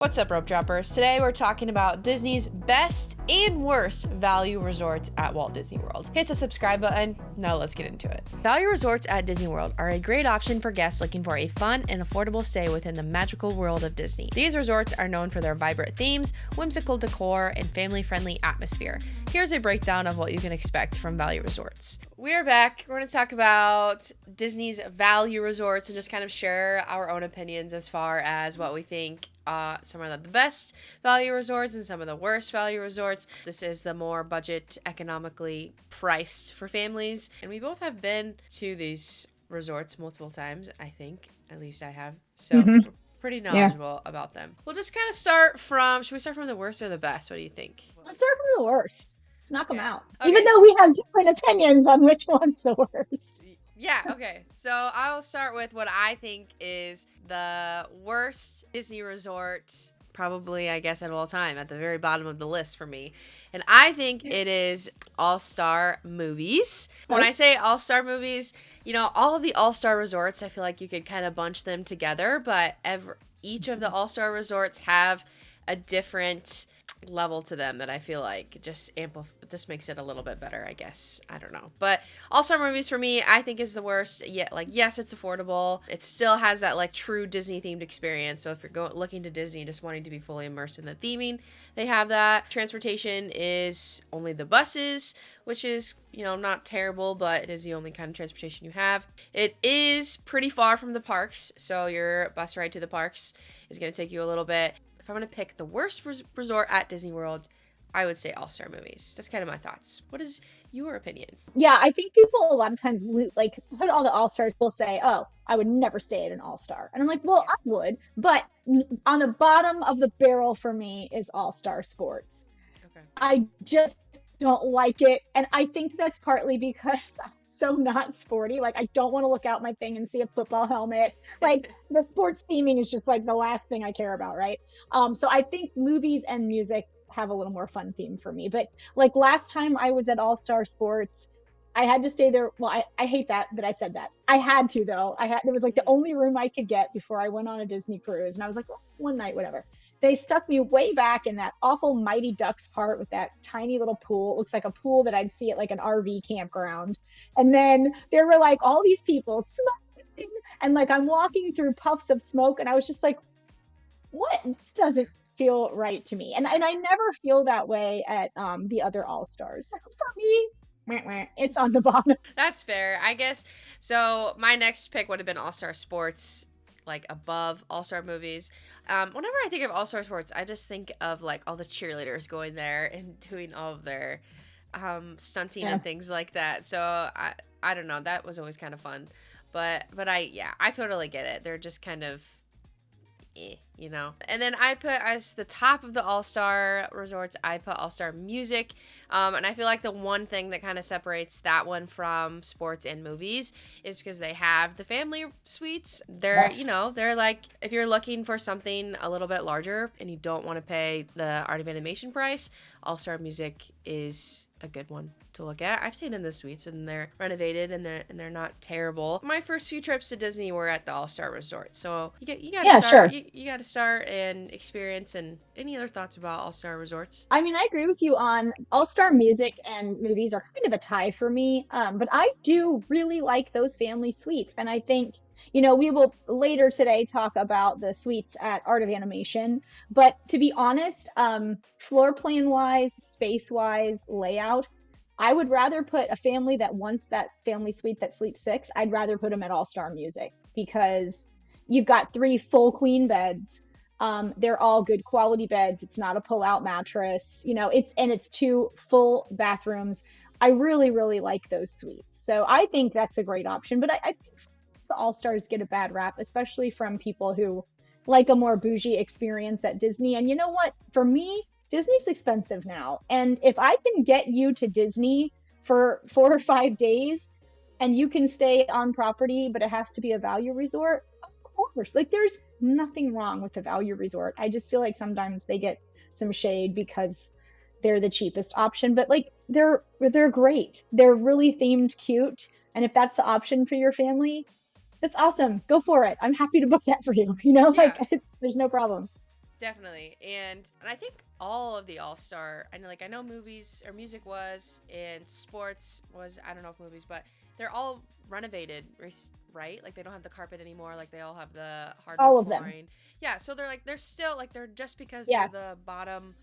What's up, rope droppers? Today we're talking about Disney's best and worst value resorts at Walt Disney World. Hit the subscribe button. Now let's get into it. Value resorts at Disney World are a great option for guests looking for a fun and affordable stay within the magical world of Disney. These resorts are known for their vibrant themes, whimsical decor, and family-friendly atmosphere. Here's a breakdown of what you can expect from value resorts. We're back. We're going to talk about Disney's value resorts and just kind of share our own opinions as far as what we think some of the best value resorts and some of the worst value resorts. This is the more budget, economically priced for families. And we both have been to these resorts multiple times, I think. At least I have. So we're pretty knowledgeable about them. We'll just kind of should we start from the worst or the best? What do you think? Let's start from the worst. Let's knock them out. Okay. Even though we have different opinions on which one's the worst. Yeah, okay. So I'll start with what I think is the worst Disney resort, probably, I guess, at all time, at the very bottom of the list for me. And I think it is All-Star Movies. When I say All-Star Movies, all of the All-Star resorts, I feel like you could kind of bunch them together, but each of the All-Star resorts have a different level to them that I feel like just makes it a little bit better, I guess. I don't know. But All-Star Movies for me, I think is the worst. Yes, it's affordable. It still has that true Disney themed experience. So if you're looking to Disney, just wanting to be fully immersed in the theming, they have that. Transportation is only the buses, which is, not terrible, but it is the only kind of transportation you have. It is pretty far from the parks. So your bus ride to the parks is going to take you a little bit. If I'm going to pick the worst resort at Disney World, I would say All-Star Movies. That's kind of my thoughts. What is your opinion? Yeah, I think people a lot of times put all the All-Stars will say, oh, I would never stay at an All-Star. And I'm like, well, I would. But on the bottom of the barrel for me is All-Star Sports. Okay. I just don't like it. And I think that's partly because I'm so not sporty. I don't want to look out my thing and see a football helmet. The sports theming is just the last thing I care about, right? So I think movies and music have a little more fun theme for me. But last time I was at All-Star Sports, I had to stay there. Well, I hate that I said that. I had to, though. There was the only room I could get before I went on a Disney cruise. And I was like, well, one night, whatever. They stuck me way back in that awful Mighty Ducks part with that tiny little pool. It looks like a pool that I'd see at an RV campground. And then there were all these people smoking. And I'm walking through puffs of smoke. And I was just like, what? This doesn't feel right to me. And I never feel that way at the other All-Stars. For me, it's on the bottom. That's fair, I guess. So my next pick would have been All-Star Sports, above All-Star Movies. Whenever I think of All-Star Sports, I just think of all the cheerleaders going there and doing all of their stunting and things like that. So I don't know, that was always kind of fun. But I totally get it. They're just kind of And then I put as the top of the All-Star resorts, I put All-Star Music. And I feel like the one thing that kind of separates that one from sports and movies is because they have the family suites. They're, they're if you're looking for something a little bit larger and you don't want to pay the Art of Animation price, All-Star Music is a good one to look at. I've stayed in the suites and they're renovated and they're not terrible. My first few trips to Disney were at the All-Star Resort. So you got to start and experience. And any other thoughts about All-Star Resorts? I mean, I agree with you on All-Star Music and movies are kind of a tie for me. But I do really like those family suites. And I think we will later today talk about the suites at Art of Animation. But to be honest, floor plan wise, space wise, layout, I would rather put a family that wants that family suite that sleeps 6. I'd rather put them at All-Star Music because you've got 3 full queen beds. They're all good quality beds. It's not a pull-out mattress. It's 2 full bathrooms. I really, really like those suites. So I think that's a great option. But I think the All-Stars get a bad rap, especially from people who like a more bougie experience at Disney. And you know what? For me, Disney's expensive now. And if I can get you to Disney for 4 or 5 days and you can stay on property, but it has to be a value resort, of course. There's nothing wrong with a value resort. I just feel like sometimes they get some shade because they're the cheapest option, but they're great. They're really themed cute. And if that's the option for your family, that's awesome. Go for it. I'm happy to book that for you. There's no problem. Definitely. And I think all of the All-Star, I know movies or music was, and sports was, I don't know if movies, but they're all renovated, right? Like they don't have the carpet anymore, like they all have the hardwood All of them. flooring. Yeah, so they're still like, they're just because Yeah. they're the bottom,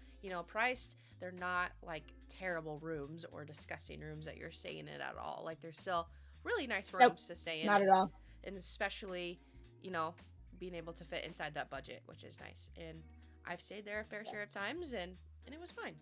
priced, they're not like terrible rooms or disgusting rooms that you're staying in at all. Like they're still really nice Nope. rooms to stay in. Not at all. And especially, you know, being able to fit inside that budget, which is nice. And I've stayed there a fair share of times, and it was fine.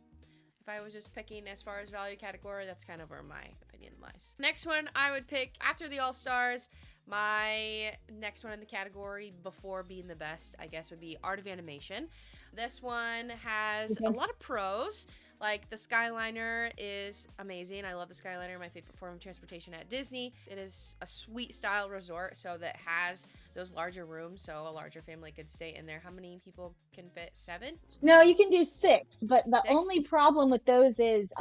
If I was just picking as far as value category, that's kind of where my opinion lies. Next one I would pick after the All-Stars, my next one in the category before being the best, I guess, would be Art of Animation. This one has a lot of pros. Like the Skyliner is amazing. I love the Skyliner, my favorite form of transportation at Disney. It is a suite style resort, so that has those larger rooms, so a larger family could stay in there. How many people can fit? 7? No, you can do 6, but the 6? only problem with those is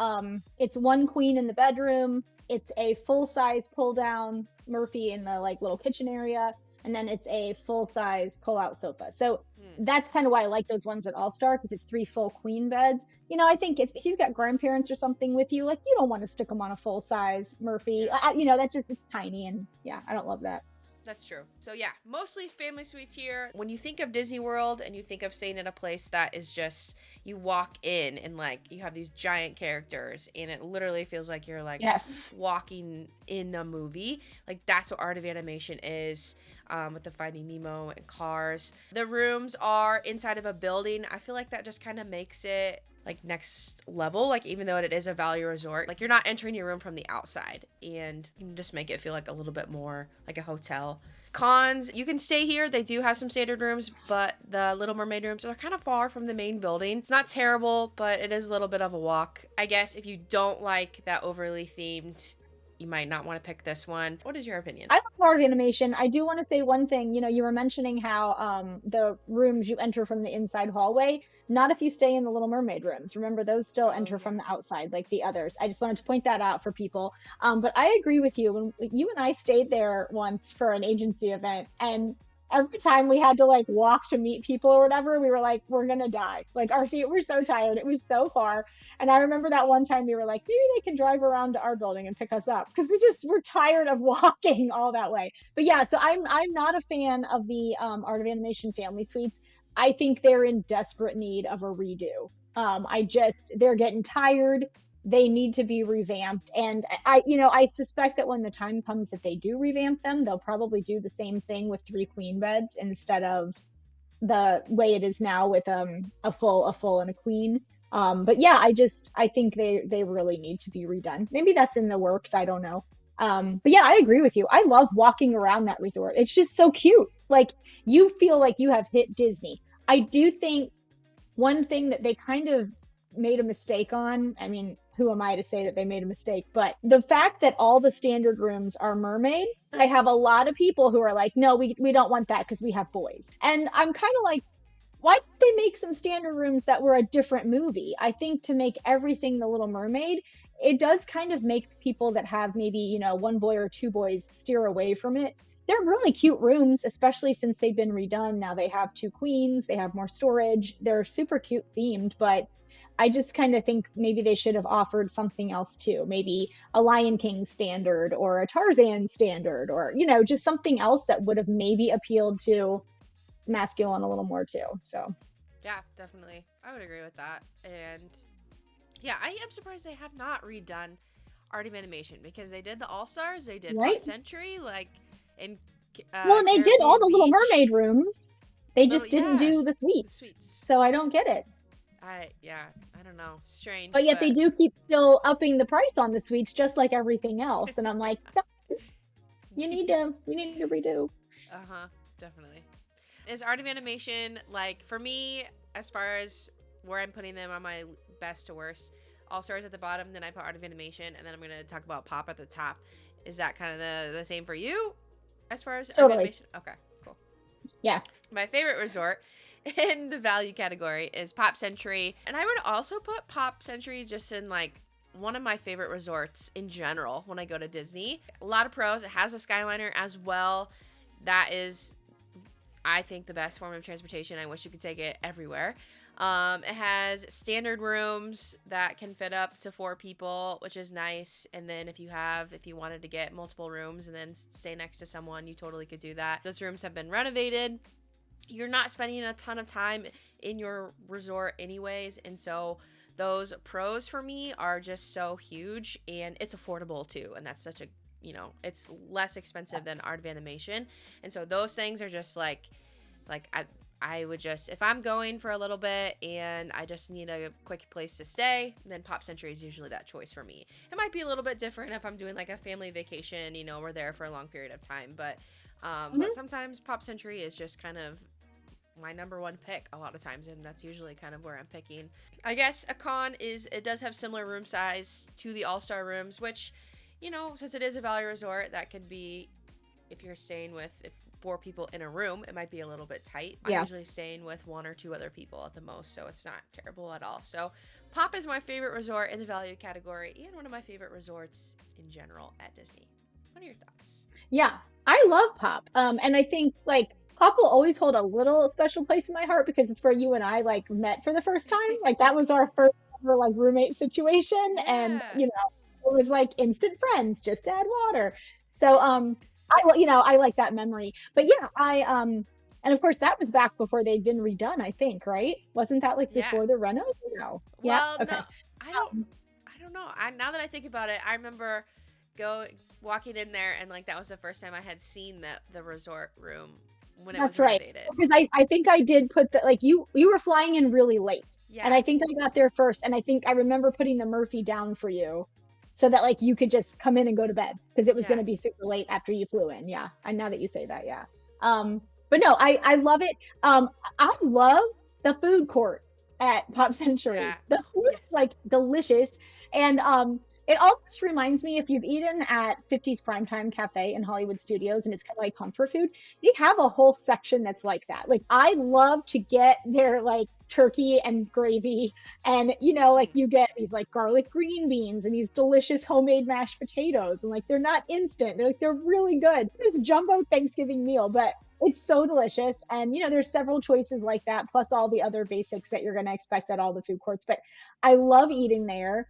it's one queen in the bedroom, it's a full-size pull-down Murphy in the like little kitchen area, and then it's a full-size pull-out sofa. So that's kind of why I like those ones at All-Star, because it's 3 full queen beds. I think if you've got grandparents or something with you, like you don't want to stick them on a full-size Murphy. That's just, it's tiny, and yeah, I don't love that. That's true. So yeah, mostly family suites here. When you think of Disney World and you think of staying in a place that is just, you walk in and like you have these giant characters and it literally feels like you're like walking in a movie. Like that's what Art of Animation is, with the Finding Nemo and Cars. The rooms are inside of a building. I feel like that just kind of makes it like next level. Like even though it is a value resort, like you're not entering your room from the outside, and you can just make it feel like a little bit more like a hotel. Cons, you can stay here. They do have some standard rooms, but the Little Mermaid rooms are kind of far from the main building. It's not terrible, but it is a little bit of a walk. I guess if you don't like that overly themed, you might not want to pick this one. What is your opinion? I love Art of Animation. I do want to say one thing. You were mentioning how the rooms you enter from the inside hallway, not if you stay in the Little Mermaid rooms. Remember, those still enter from the outside like the others. I just wanted to point that out for people. But I agree with you. When you and I stayed there once for an agency event, and every time we had to like walk to meet people or whatever, we were like, we're gonna die. Like our feet were so tired. It was so far. And I remember that one time we were like, maybe they can drive around to our building and pick us up, because we just were tired of walking all that way. But yeah, so I'm not a fan of the Art of Animation family suites. I think they're in desperate need of a redo. They're getting tired. They need to be revamped. And I suspect that when the time comes that they do revamp them, they'll probably do the same thing with 3 queen beds instead of the way it is now with a full and a queen. But yeah, I think they really need to be redone. Maybe that's in the works. I don't know. But yeah, I agree with you. I love walking around that resort. It's just so cute. Like you feel like you have hit Disney. I do think one thing that they kind of made a mistake on, I mean, who am I to say that they made a mistake? But the fact that all the standard rooms are mermaid, I have a lot of people who are like, no, we don't want that because we have boys. And I'm kind of like, why didn't they make some standard rooms that were a different movie? I think to make everything the Little Mermaid, it does kind of make people that have maybe, 1 boy or 2 boys steer away from it. They're really cute rooms, especially since they've been redone. Now they have 2 queens, they have more storage. They're super cute themed, but I just kind of think maybe they should have offered something else too. Maybe a Lion King standard or a Tarzan standard, or, just something else that would have maybe appealed to masculine a little more too. So yeah, definitely. I would agree with that. And yeah, I am surprised they have not redone Art of Animation, because they did the All-Stars, they did Pop Century, like, and and they did all the Little Beach. Mermaid rooms. They just didn't do the suites. So I don't get it. I don't know. Strange. But yet they do keep still upping the price on the suites, just like everything else. And I'm like, we need to redo. Definitely. Is Art of Animation, like, for me, as far as where I'm putting them on my best to worst, All-Stars at the bottom, then I put Art of Animation, and then I'm going to talk about Pop at the top. Is that kind of the same for you as far as Art of Animation? Okay, cool. Yeah. My favorite resort in the value category is Pop Century. And I would also put Pop Century just in like one of my favorite resorts in general when I go to Disney. A lot of pros. It has a Skyliner as well. That is I think, the best form of transportation. I wish you could take it everywhere. It has standard rooms that can fit up to 4 people, which is nice. And then if you wanted to get multiple rooms and then stay next to someone, you totally could do that. Those rooms have been renovated. You're not spending a ton of time in your resort anyways. And so those pros for me are just so huge, and it's affordable too. And that's such a, it's less expensive than Art of Animation. And so those things are just like I would just, if I'm going for a little bit and I just need a quick place to stay, then Pop Century is usually that choice for me. It might be a little bit different if I'm doing like a family vacation, we're there for a long period of time, but sometimes Pop Century is just kind of my number one pick a lot of times, and that's usually kind of where I'm picking. I guess a con is it does have similar room size to the All-Star rooms, which, since it is a value resort, that could be, if you're staying with 4 people in a room, it might be a little bit tight. Yeah. I'm usually staying with 1 or 2 other people at the most, so it's not terrible at all. So Pop is my favorite resort in the value category, and one of my favorite resorts in general at Disney. What are your thoughts? Yeah, I love Pop. And I think like Pop will always hold a little special place in my heart because it's where you and I like met for the first time. Like that was our first ever like roommate situation. Yeah. And, it was like instant friends, just to add water. So, I like that memory. But yeah, and of course that was back before they'd been redone, I think, right? Wasn't that like before the reno? No. Well, okay. no, I don't know. Now that I think about it, I remember walking in there, and like that was the first time I had seen the resort room when it was renovated. Because I think I did put you were flying in really late. Yeah. And I think I got there first, and I think I remember putting the Murphy down for you so that like you could just come in and go to bed because it was going to be super late after you flew in. Yeah. And now that you say that, yeah. But no, I love it. I love the food court at Pop Century. Yeah. The food is like delicious. And it almost reminds me, if you've eaten at 50's Primetime Cafe in Hollywood Studios and it's kind of like comfort food, they have a whole section that's like that. Like I love to get their like turkey and gravy, and like you get these like garlic green beans and these delicious homemade mashed potatoes, and like they're not instant, they're really good. It's a jumbo Thanksgiving meal, but it's so delicious. And there's several choices like that, plus all the other basics that you're going to expect at all the food courts. But I love eating there.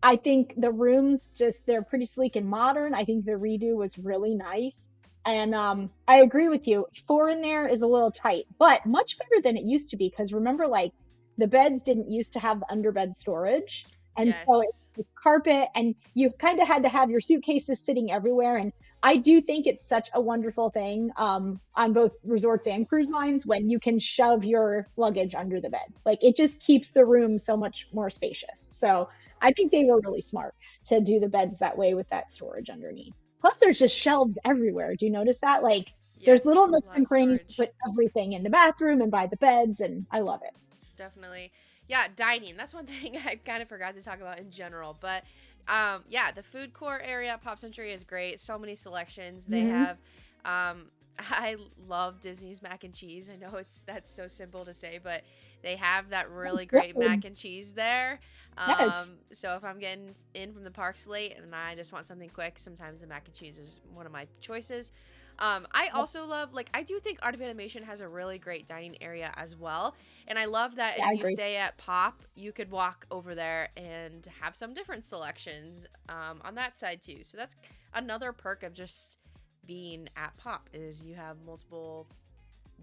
I think the rooms they're pretty sleek and modern. I think the redo was really nice. And I agree with you. 4 in there is a little tight, but much better than it used to be. Because remember, like the beds didn't used to have the underbed storage. And so it's carpet, and you kind of had to have your suitcases sitting everywhere. And I do think it's such a wonderful thing on both resorts and cruise lines when you can shove your luggage under the bed. Like it just keeps the room so much more spacious. So I think they were really smart to do the beds that way with that storage underneath. Plus there's just shelves everywhere. Do you notice that? Like there's little nooks and crannies to put everything in the bathroom and by the beds, and I love it. Definitely. Yeah, dining. That's one thing I kind of forgot to talk about in general. But the food court area at Pop Century is great. So many selections. They have I love Disney's mac and cheese. I know that's so simple to say, but they have that really great mac and cheese there. So if I'm getting in from the parks late and I just want something quick, sometimes the mac and cheese is one of my choices. I also love, I do think Art of Animation has a really great dining area as well. And I love that if you stay at Pop, you could walk over there and have some different selections on that side too. So that's another perk of just being at Pop, is you have multiple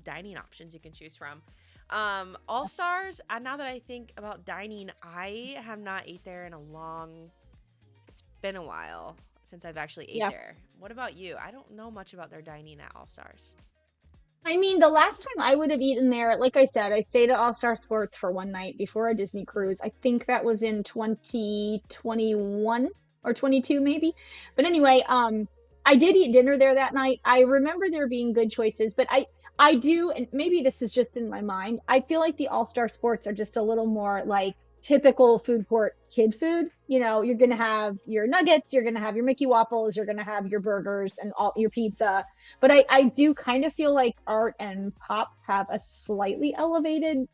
dining options you can choose from. All Stars, now that I think about dining, I have not ate there in it's been a while since I've actually ate there. What about you? I don't know much about their dining at All Stars. I mean, the last time I would have eaten there, like I said, I stayed at All Star Sports for one night before a Disney cruise. I think that was in 2021 or 22 maybe. But anyway, I did eat dinner there that night. I remember there being good choices, but I do, and maybe this is just in my mind, I feel like the All Star Sports are just a little more like typical food court kid food. You're going to have your nuggets, you're going to have your Mickey waffles, you're going to have your burgers and all your pizza. But I do kind of feel like Art and Pop have a slightly elevated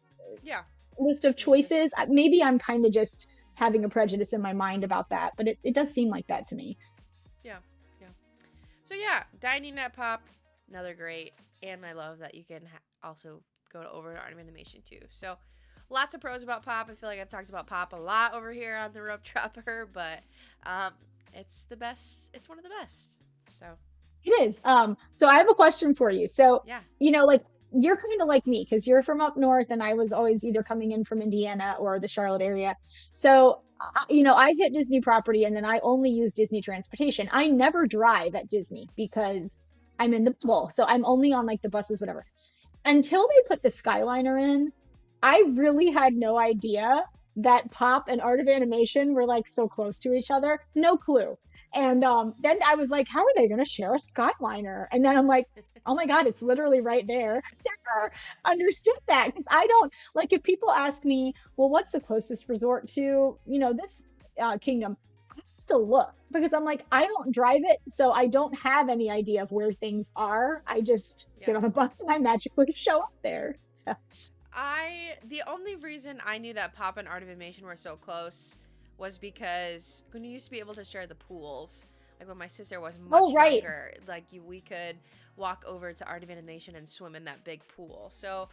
list of choices. Maybe I'm kind of just having a prejudice in my mind about that, but it does seem like that to me. Yeah. So dining at Pop, another great and I love that you can also go to over to Art of Animation too. So lots of pros about Pop. I feel like I've talked about Pop a lot over here on the Rope Dropper, but um, it's the best. It's one of the best. So It is. So I have a question for you. So, yeah. like you're kind of like me because you're from up north, and I was always either coming in from Indiana or the Charlotte area. So, I hit Disney property, and then I only use Disney transportation. I never drive at Disney because I'm in the bubble. So I'm only on like the buses, whatever. Until they put the Skyliner in, I really had no idea that Pop and Art of Animation were like so close to each other. No clue. And then I was like, how are they going to share a Skyliner? And then I'm like, oh my God, it's literally right there. Never understood that because I don't like if people ask me, well, what's the closest resort to, this kingdom? I have to look because I'm like, I don't drive it. So I don't have any idea of where things are. I just get on a bus and I magically show up there. So. The only reason I knew that Pop and Art of Animation were so close was because when you used to be able to share the pools, like when my sister was much younger, like we could walk over to Art of Animation and swim in that big pool. So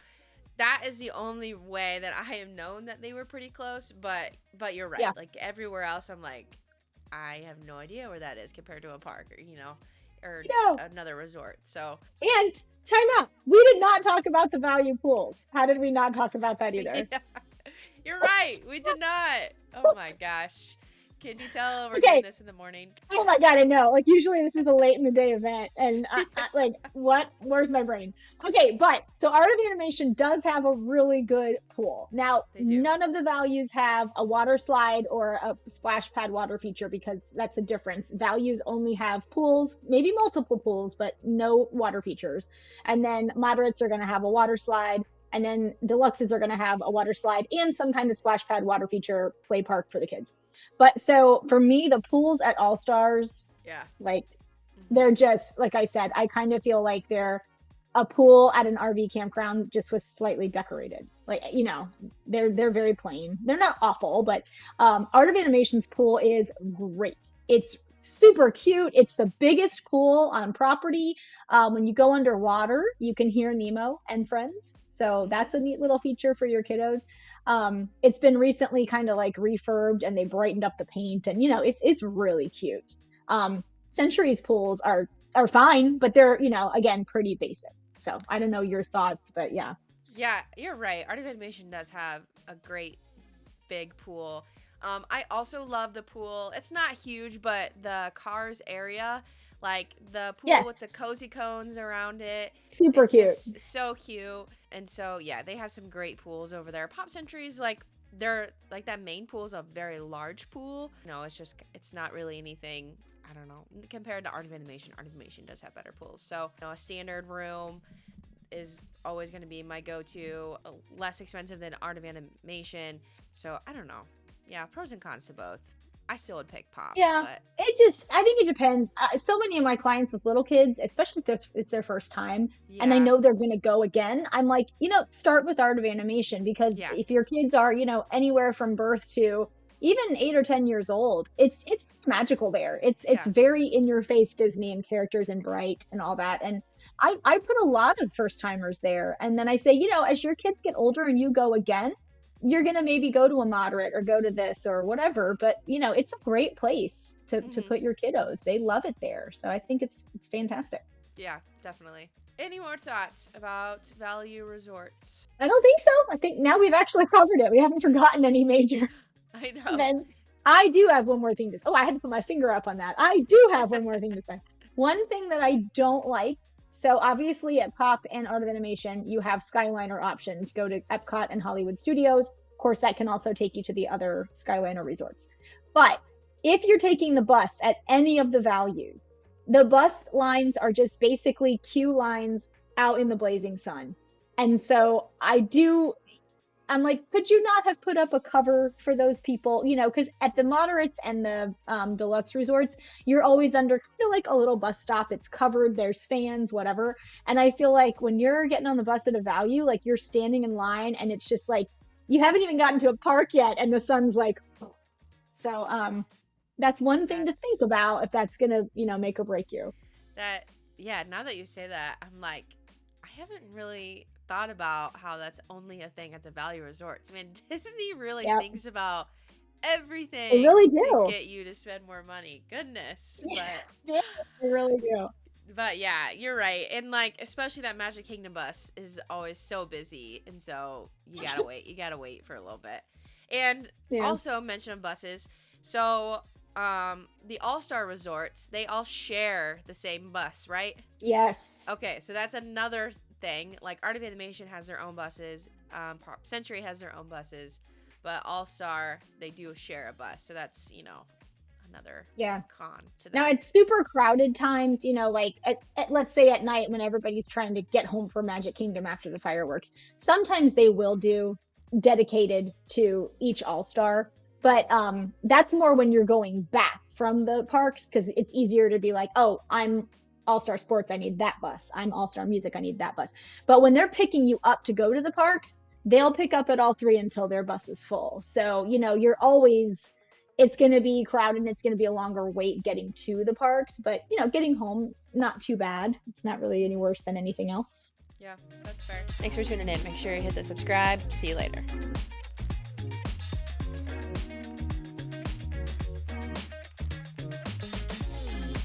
that is the only way that I have known that they were pretty close. But you're right. Yeah. Like everywhere else, I'm like, I have no idea where that is compared to a park or another resort. So and time out. We did not talk about the value pools. How did we not talk about that either? Yeah. You're right. We did not. Oh my gosh. Can you tell we're doing this in the morning? Oh my God, I know. Like usually this is a late in the day event and I like what? Where's my brain? Okay, but so Art of Animation does have a really good pool. Now, none of the values have a water slide or a splash pad water feature because that's a difference. Values only have pools, maybe multiple pools, but no water features. And then moderates are going to have a water slide. And then deluxes are going to have a water slide and some kind of splash pad water feature play park for the kids. But so for me, the pools at All Stars, like they're just, like I said, I kind of feel like they're a pool at an RV campground just was slightly decorated. Like, they're very plain. They're not awful, but Art of Animation's pool is great. It's super cute. It's the biggest pool on property. When you go underwater, you can hear Nemo and friends. So that's a neat little feature for your kiddos. It's been recently kind of like refurbed and they brightened up the paint and it's really cute. Century's pools are fine, but they're, again, pretty basic. So I don't know your thoughts, but yeah. Yeah, you're right. Art of Animation does have a great big pool. I also love the pool. It's not huge, but the Cars area, like the pool with the cozy cones around it. Super cute. So cute. And so, yeah, they have some great pools over there. Pop Century's they're like that main pool is a very large pool. It's not really anything, I don't know, compared to Art of Animation. Art of Animation does have better pools. So, a standard room is always going to be my go-to, less expensive than Art of Animation. So, I don't know. Yeah, pros and cons to both. I still would pick Pop. Yeah, but I think it depends. So many of my clients with little kids, especially if it's their first time, and I know they're going to go again, I'm like, start with Art of Animation because if your kids are, anywhere from birth to even 8 or 10 years old, it's magical there. It's very in your face Disney and characters and bright and all that. And I put a lot of first timers there. And then I say, as your kids get older and you go again, you're going to maybe go to a moderate or go to this or whatever, but it's a great place to put your kiddos. They love it there. So I think it's fantastic. Yeah, definitely. Any more thoughts about value resorts? I don't think so. I think now we've actually covered it. We haven't forgotten any major. I know. And then I do have one more thing to say. Oh, I had to put my finger up on that. I do have one more thing to say. One thing that I don't like. So obviously at Pop and Art of Animation, you have Skyliner option to go to Epcot and Hollywood Studios. Of course, that can also take you to the other Skyliner resorts. But if you're taking the bus at any of the values, the bus lines are just basically queue lines out in the blazing sun. And so I'm like, could you not have put up a cover for those people? Because at the moderates and the deluxe resorts, you're always under kind of like a little bus stop. It's covered. There's fans, whatever. And I feel like when you're getting on the bus at a value, like you're standing in line and it's just like, you haven't even gotten to a park yet. And the sun's like, oh. So that's one thing to think about if that's going to, make or break you. Now that you say that, I'm like, haven't really thought about how that's only a thing at the value resorts. I mean, Disney really Yep. thinks about They everything really to do. get you to spend more money. Goodness. Yeah, they really do. But yeah, you're right. And like especially that Magic Kingdom bus is always so busy, and so you got to wait. You got to wait for a little bit. And Yeah. also mention of buses. So, the All-Star resorts, they all share the same bus, right? Yes. Okay, so that's another thing. Like Art of Animation has their own buses, Pop Century has their own buses, but All Star they do share a bus. So that's another Yeah. con to that. Now it's super crowded times, like let's say at night when everybody's trying to get home from Magic Kingdom after the fireworks. Sometimes they will do dedicated to each All-Star, but that's more when you're going back from the parks because it's easier to be like, oh, I'm All-Star Sports, I need that bus. I'm All-Star Music, I need that bus. But when they're picking you up to go to the parks, they'll pick up at all three until their bus is full. So, you're always, it's going to be crowded and it's going to be a longer wait getting to the parks. But, getting home, not too bad. It's not really any worse than anything else. Yeah, that's fair. Thanks for tuning in. Make sure you hit the subscribe. See you later.